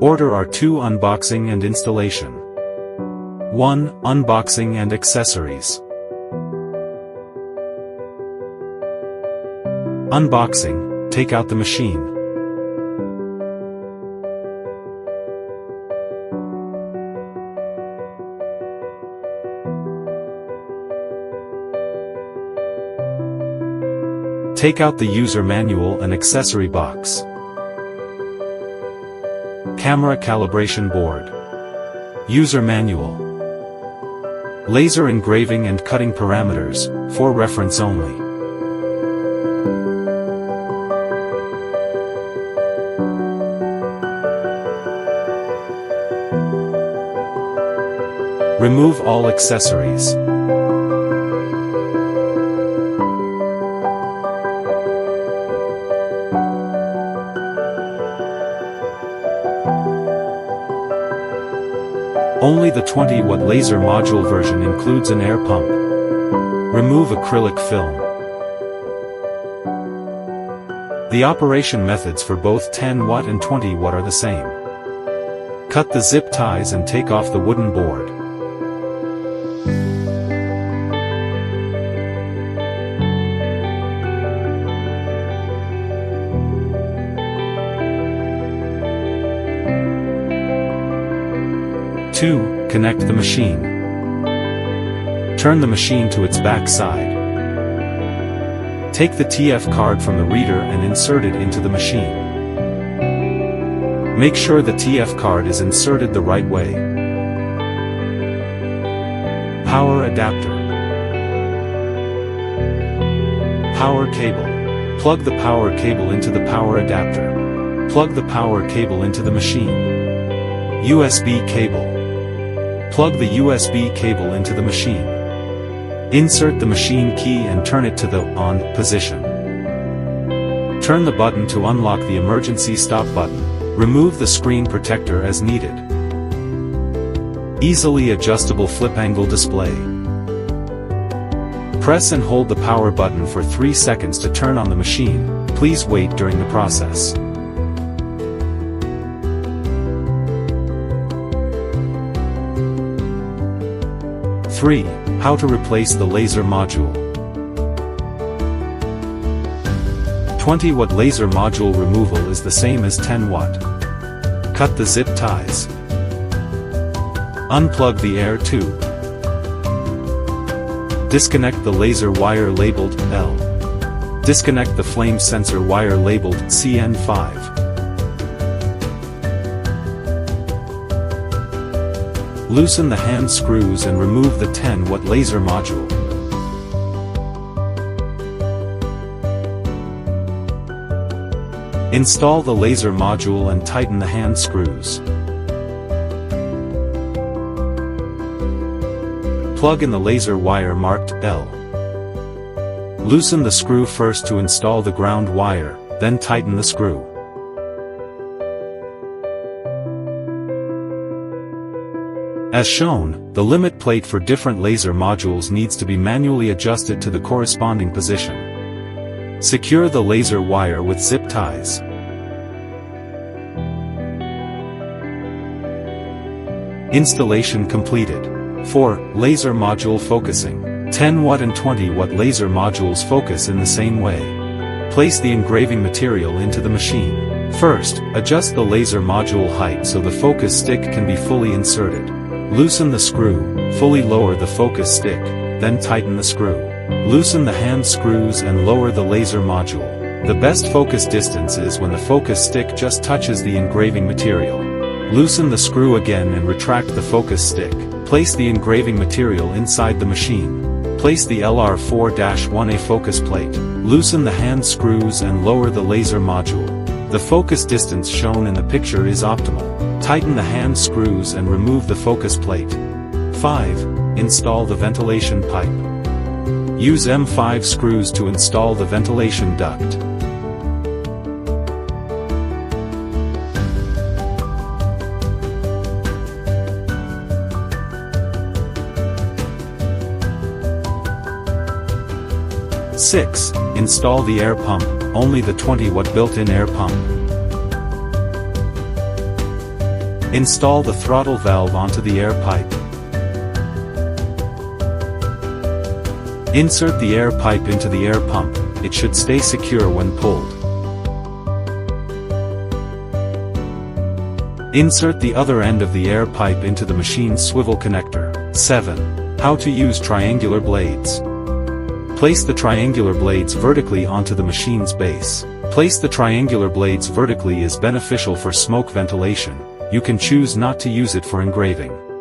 ORTUR R2 Unboxing and Installation. 1. Unboxing and Accessories. Unboxing. Take out the machine. Take out the user manual and accessory box. Camera calibration board. User manual. Laser engraving and cutting parameters, for reference only. Remove all accessories. Only the 20-watt laser module version includes an air pump. Remove acrylic film. The operation methods for both 10-watt and 20-watt are the same. Cut the zip ties and take off the wooden board. Connect the machine. Turn the machine to its back side. Take the TF card from the reader and insert it into the machine. Make sure the TF card is inserted the right way. Power adapter. Power cable. Plug the power cable into the power adapter. Plug the power cable into the machine. USB cable. Plug the USB cable into the machine. Insert the machine key and turn it to the on position. Turn the button to unlock the emergency stop button. Remove the screen protector as needed. Easily adjustable flip angle display. Press and hold the power button for 3 seconds to turn on the machine. Please wait during the process. 3. How to replace the laser module. 20-watt laser module removal is the same as 10-watt. Cut the zip ties. Unplug the air tube. Disconnect the laser wire labeled L. Disconnect the flame sensor wire labeled CN5. Loosen the hand screws and remove the 10-watt laser module. Install the laser module and tighten the hand screws. Plug in the laser wire marked L. Loosen the screw first to install the ground wire, then tighten the screw. As shown, the limit plate for different laser modules needs to be manually adjusted to the corresponding position. Secure the laser wire with zip ties. Installation completed. 4. Laser module focusing. 10-watt and 20-watt laser modules focus in the same way. Place the engraving material into the machine. First, adjust the laser module height so the focus stick can be fully inserted. Loosen the screw, fully lower the focus stick, then tighten the screw. Loosen the hand screws and lower the laser module. The best focus distance is when the focus stick just touches the engraving material. Loosen the screw again and retract the focus stick. Place the engraving material inside the machine. Place the LR4-1A focus plate. Loosen the hand screws and lower the laser module. The focus distance shown in the picture is optimal. Tighten the hand screws and remove the focus plate. 5. Install the ventilation pipe. Use M5 screws to install the ventilation duct. (6) Install the air pump, only the 20-watt built-in air pump. Install the throttle valve onto the air pipe. Insert the air pipe into the air pump, it should stay secure when pulled. Insert the other end of the air pipe into the machine's swivel connector. 7. How to use triangular blades. Place the triangular blades vertically onto the machine's base. Place the triangular blades vertically is beneficial for smoke ventilation. You can choose not to use it for engraving.